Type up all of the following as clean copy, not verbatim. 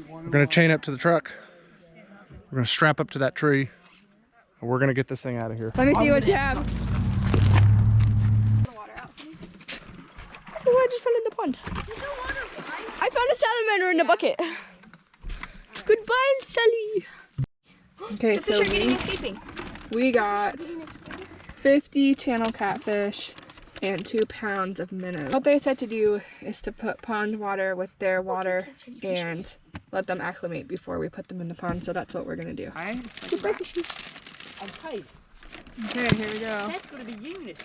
We're gonna chain up to the truck. We're gonna strap up to that tree. And we're gonna get this thing out of here. Let me see what you have. Oh, I just fell in the pond. I found a salamander in the bucket. Goodbye, Sally. Okay, so we got 50 channel catfish and 2 pounds of minnows. What they said to do is to put pond water with their water and let them acclimate before we put them in the pond. So that's what we're gonna do. Goodbye, fishy. Okay, here we go. That's gonna be Eunice.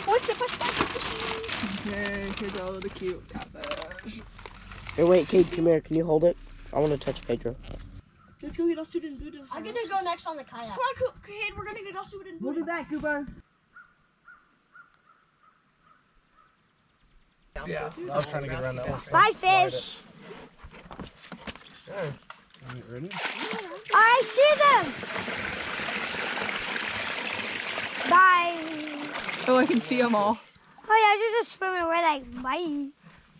What's the first fishy? Okay, here's all of the cute catfish. Hey, wait, Kate, come here. Can you hold it? I want to touch Pedro. Let's go get all suited and booted. I'm gonna go next on the kayak. Come on, Kate, we're gonna get all suited and booted. We'll be back, Cooper. Yeah, I was trying to get around that one. Bye, fish. Okay. You ready? I see them. Bye. Oh, I can see them all. Oh yeah, they're just swimming away like bye.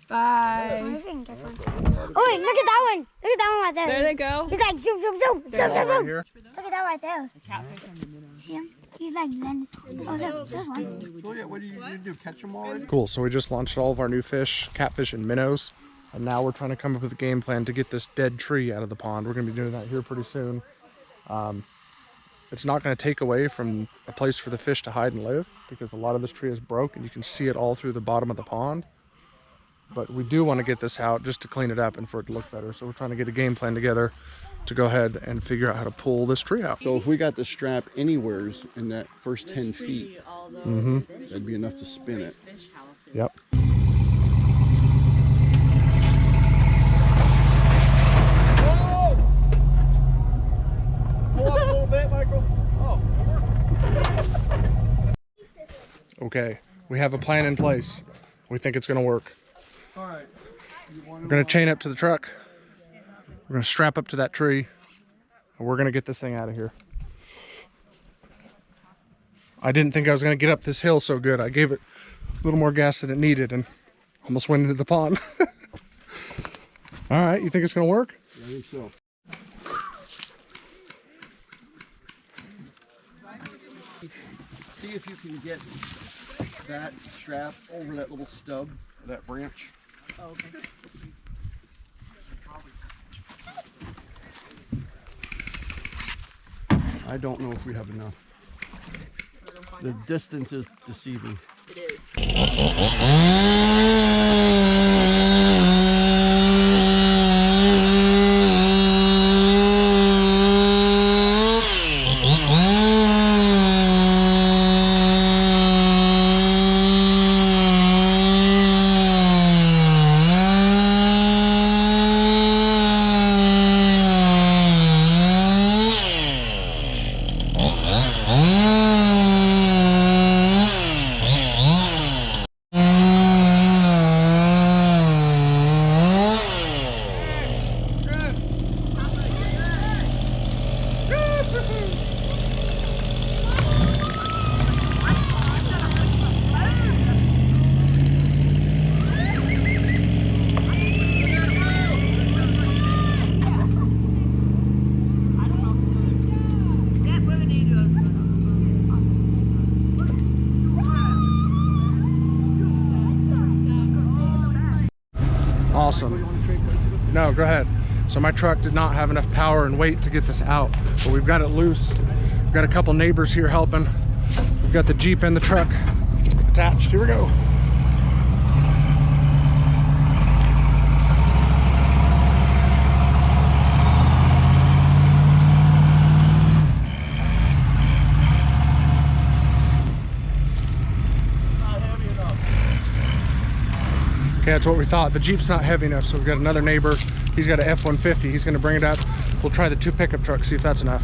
Bye. Oh, wait, look at that one. Look at that one right there. There they go. He's like zoom, zoom, zoom, zoom, zoom, Right zoom. here. Look at that right there. See him? He's like blending. Oh, look, there's one. Well, yeah, what do you do? Catch them already? Cool, so we just launched all of our new fish, catfish and minnows. And now we're trying to come up with a game plan to get this dead tree out of the pond. We're gonna be doing that here pretty soon. It's not gonna take away from a place for the fish to hide and live because a lot of this tree is broke and you can see it all through the bottom of the pond. But we do want to get this out just to clean it up and for it to look better. So we're trying to get a game plan together to go ahead and figure out how to pull this tree out. So if we got the strap anywheres in that first 10 feet, that'd be enough to spin it. Yep. Pull up a little bit, Michael. Oh. Okay, we have a plan in place. We think it's gonna work. All right. We're gonna chain up to the truck. We're gonna strap up to that tree. And we're gonna get this thing out of here. I didn't think I was gonna get up this hill so good. I gave it a little more gas than it needed and almost went into the pond. All right, you think it's gonna work? I think so. See if you can get that strap over that little stub, that branch. Oh, okay. I don't know if we have enough. The distance is deceiving. It is. Awesome. No, go ahead. So my truck did not have enough power and weight to get this out, but we've got it loose. We've got a couple neighbors here helping. We've got the Jeep and the truck attached. Here we go. Okay, that's what we thought. The Jeep's not heavy enough, so we've got another neighbor. He's got an F-150. He's gonna bring it up. We'll try the 2 pickup trucks, see if that's enough.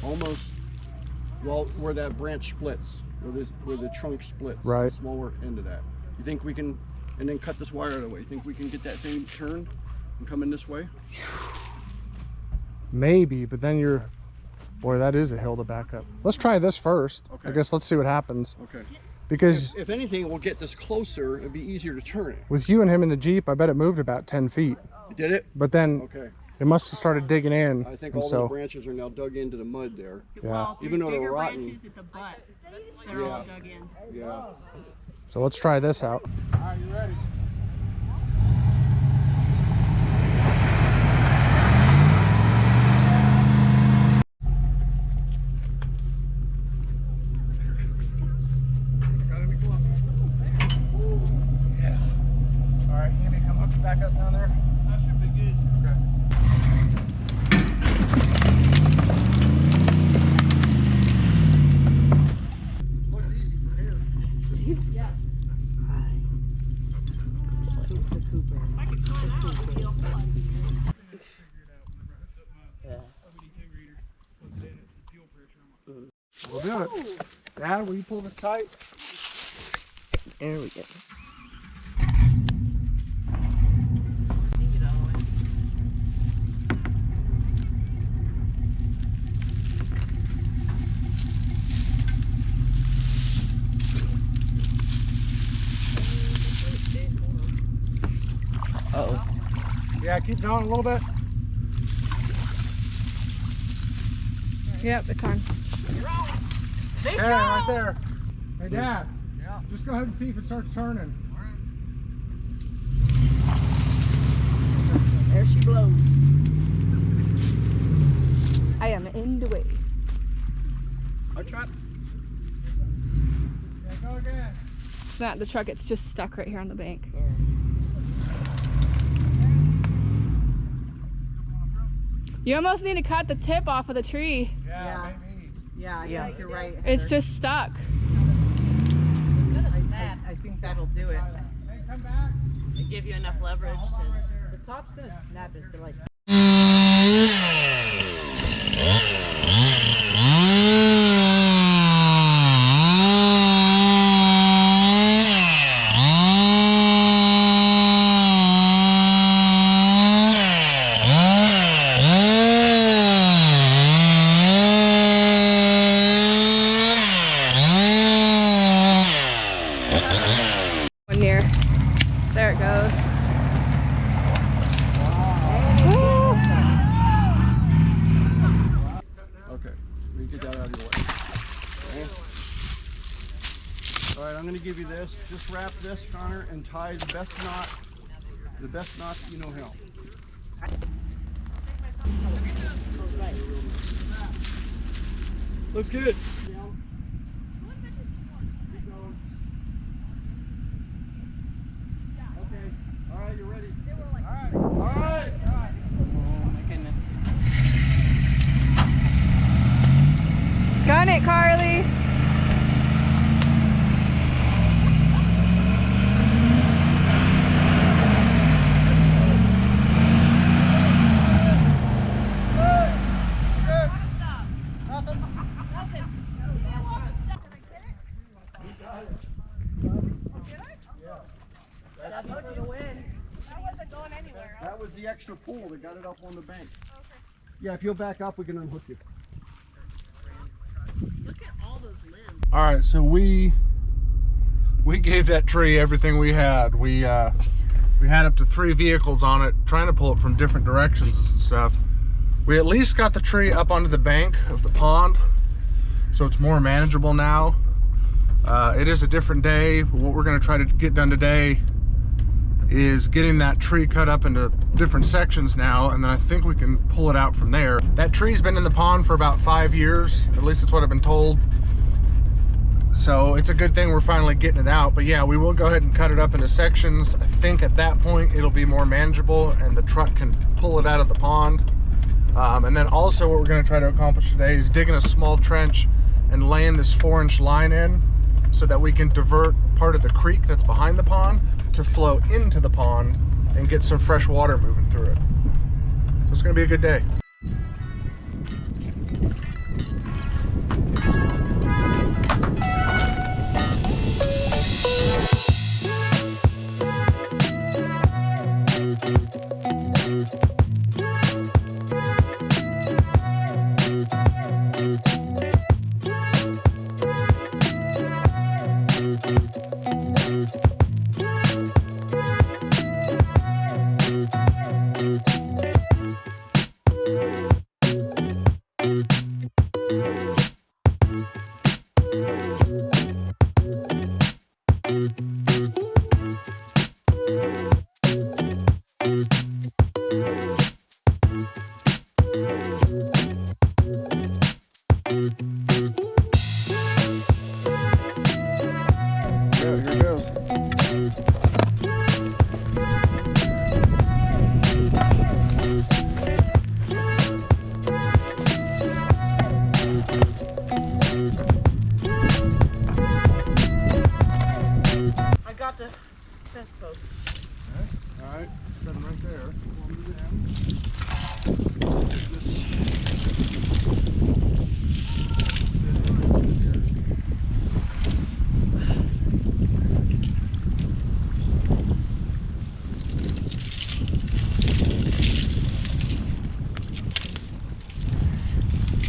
Almost, well, where that branch splits, where the trunk splits, right. The smaller end of that. You think we can, and then cut this wire out of the way, you think we can get that thing turned and come in this way? Maybe, but then you're, boy, that is a hill to back up. Let's try this first. Okay. I guess let's see what happens. Okay. Because if anything, we'll get this closer. It'd be easier to turn it. with you and him in the Jeep, I bet it moved about 10 feet. Did it? But then Okay. it must have started digging in. I think and all so, those branches are now dug into the mud there. yeah. Even though they're bigger rotten. branches at the butt that are all dug in. Yeah. So let's try this out. All right, you ready? All right, Amy, come up, back up down there. That should be good. Okay. Looks easy from here. We'll do it. Dad, will you pull this tight? There we go. Uh-oh. Yeah, keep going a little bit. Yep, it's on. Yeah, right there. Hey, Dad. Yeah. Just go ahead and see if it starts turning. There she blows. I am in the way. I tried. Yeah, go again. It's not the truck, it's just stuck right here on the bank. You almost need to cut the tip off of the tree. Yeah, maybe. Yeah, I think you're right. It's Heather. just stuck. I think that'll do it. Hey, come back. They give you enough leverage to... The top's gonna snap into like. One near. There it goes. Okay, let me get that out of your way. Okay. All right, I'm going to give you this. Just wrap this, Connor, and tie the best knot that you know how. Looks good. Okay. All right, you're ready. All right. Gun it, Carly. That was the extra pull that got it up on the bank. Okay. Yeah, if you'll back up, we can unhook you. Look at all those limbs. All right, so we gave that tree everything we had. We had up to 3 vehicles on it, trying to pull it from different directions and stuff. We at least got the tree up onto the bank of the pond, so it's more manageable now. It is a different day. What we're going to try to get done today is getting that tree cut up into different sections now, and then I think we can pull it out from there. That tree's been in the pond for about 5 years, at least that's what I've been told. So it's a good thing we're finally getting it out. But yeah, we will go ahead and cut it up into sections. I think at that point it'll be more manageable and the truck can pull it out of the pond. And then also what we're going to try to accomplish today is digging a small trench and laying this 4-inch line in so that we can divert part of the creek that's behind the pond to flow into the pond and get some fresh water moving through it. So it's going to be a good day. fence post. All right, set them right there.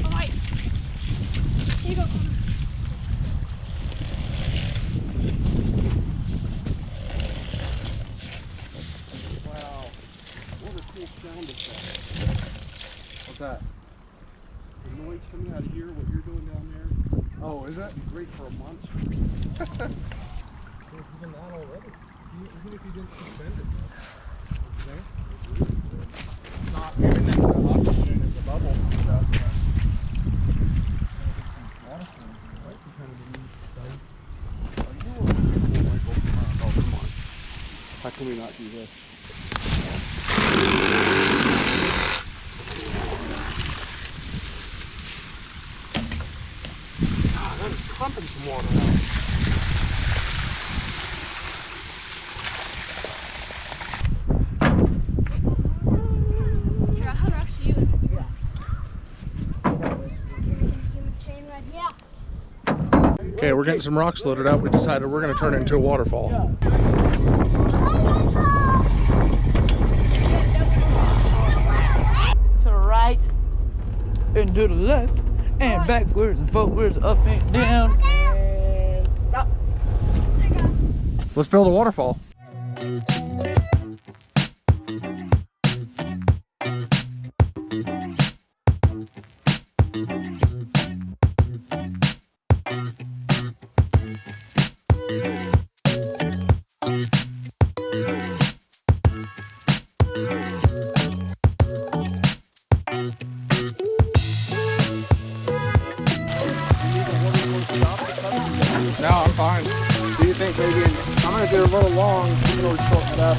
Alright. Here you go. Wow. What a cool sound effect. What's that? The noise coming out of here, what you're doing down there, Oh, is it? would be great for a monster. Even that already. Even if you just suspend it. Not giving them the oxygen in the bubble and stuff. Oh, come on. How can we not do this? That is pumping some water out. Here, I'll rush you. Okay, we're getting some rocks loaded up. We decided we're going to turn it into a waterfall. To the right and to the left and backwards and forwards, up and down. And stop. Let's build a waterfall. No, I'm fine. Do you think maybe, I'm going to do a little long, you can always shorten it up.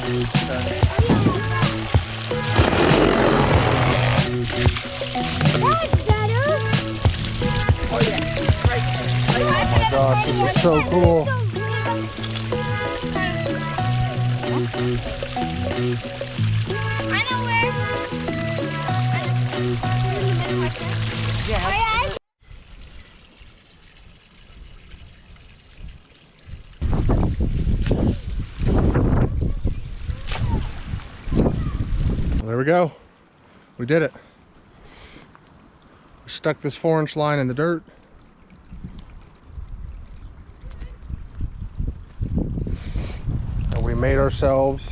Oh my gosh, this is so cool. I know where. Yeah. Well, there we go. We did it. We stuck this 4-inch line in the dirt. And we made ourselves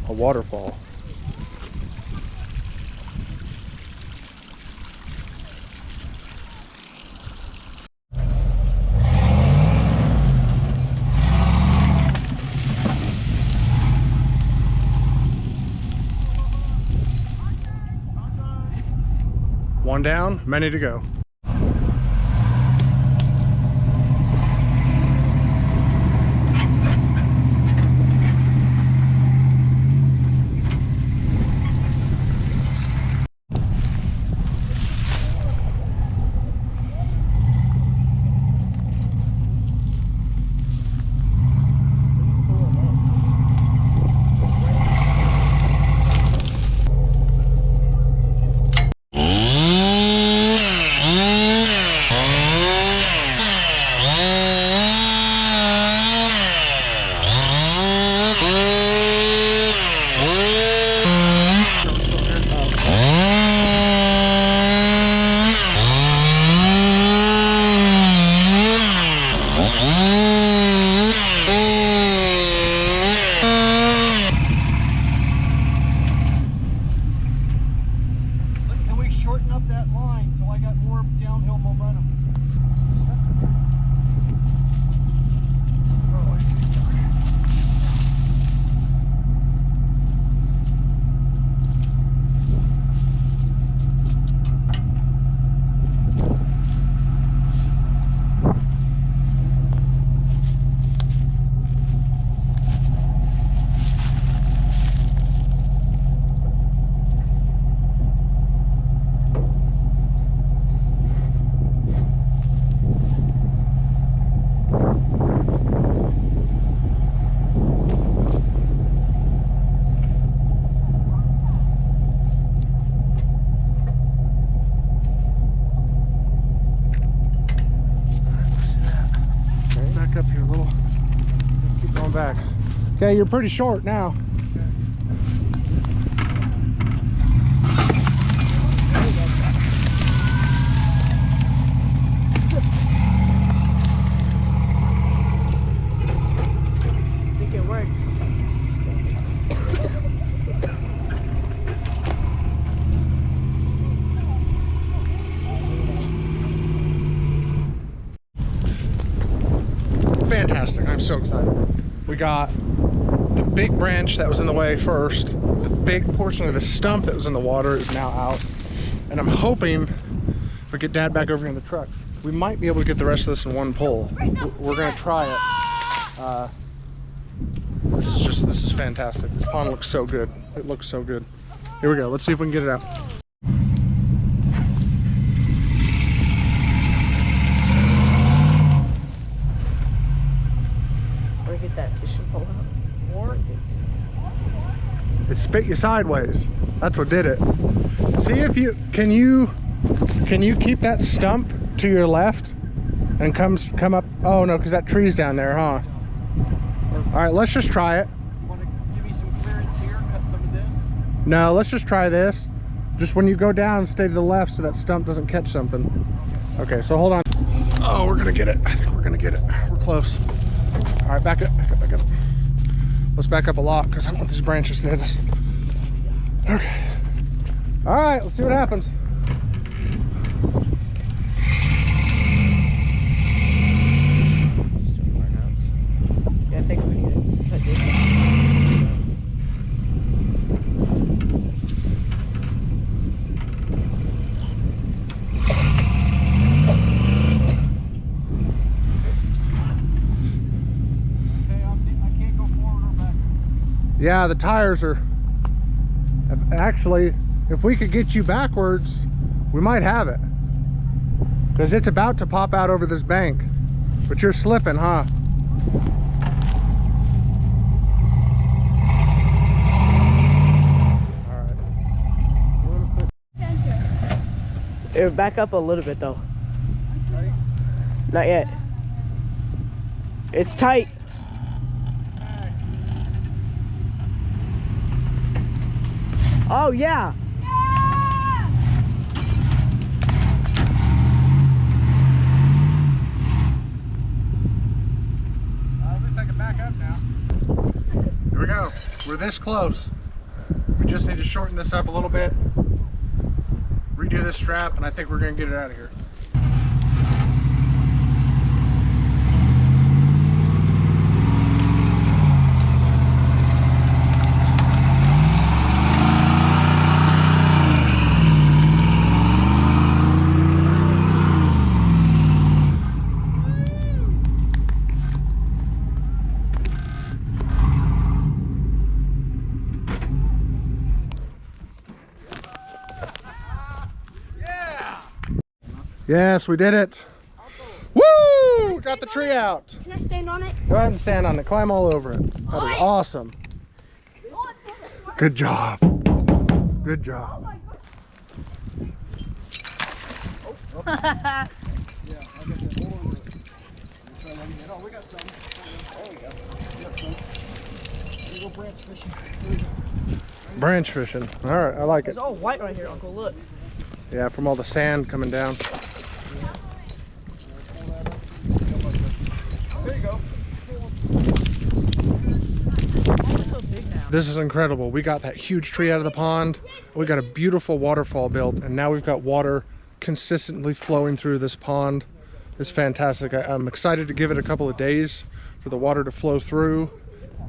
a waterfall. One down, many to go. Okay, you're pretty short now. I think it worked. Fantastic. I'm so excited. We got the big branch that was in the way first. The big portion of the stump that was in the water is now out. And I'm hoping if we get Dad back over here in the truck, we might be able to get the rest of this in one pull. We're gonna try it. This is fantastic. This pond looks so good. It looks so good. Here we go. Let's see if we can get it out. Or get that fishing pole out. Or It spit you sideways. That's what did it. See if you can you keep that stump to your left and come up. Oh no, because that tree's down there, huh? All right, let's just try it. You want to give me some clearance here? Cut some of this? No, let's just try this. Just when you go down, stay to the left so that stump doesn't catch something. Okay, so hold on. Oh, we're gonna get it. I think we're gonna get it. We're close. All right, back up, back up, back up. Let's back up a lot because I don't want these branches to hit us. Okay. All right, let's see what happens. yeah, I think we need to cut this. I can't go forward or back. Yeah, the tires are actually, if we could get you backwards, we might have it. Because it's about to pop out over this bank. But you're slipping, huh? It back up a little bit though. Not yet. It's tight. Oh yeah. At least I can back up now. Here we go. We're this close. We just need to shorten this up a little bit, redo this strap, and I think we're gonna get it out of here. Yes, we did it. Woo! We got the tree out. Can I stand on it? Go ahead and stand on it. Climb all over it. That was awesome. Good job. Good job. Yeah, like I said, hold on to it. Try letting it. Oh, we got some. There we go. We got some. There you go, branch fishing. There we go. Branch fishing. All right, I like it. It's all white right here, Uncle. Look. Yeah, from all the sand coming down. There you go. This is incredible. We got that huge tree out of the pond. We got a beautiful waterfall built, and now we've got water consistently flowing through this pond. It's fantastic. I'm excited to give it a couple of days for the water to flow through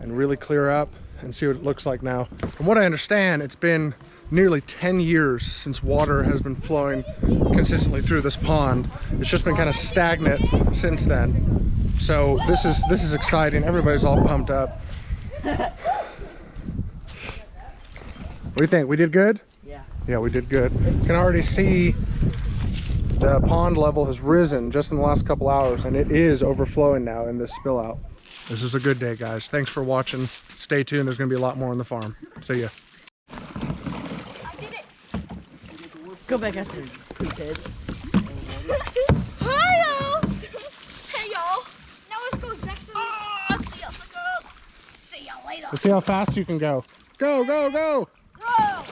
and really clear up and see what it looks like now. From what I understand, it's been nearly 10 years since water has been flowing consistently through this pond. It's just been kind of stagnant since then. So this is exciting. Everybody's all pumped up. What do you think? We did good? Yeah. Yeah, we did good. You can already see the pond level has risen just in the last couple hours, and it is overflowing now in this spill out. This is a good day, guys. Thanks for watching. Stay tuned. There's going to be a lot more on the farm. See ya. Go back after you, poophead. Hi, hey y'all. Now let's go next to the. See ya, sucker. See ya later. Let's see how fast you can go. Go, go, go! Go!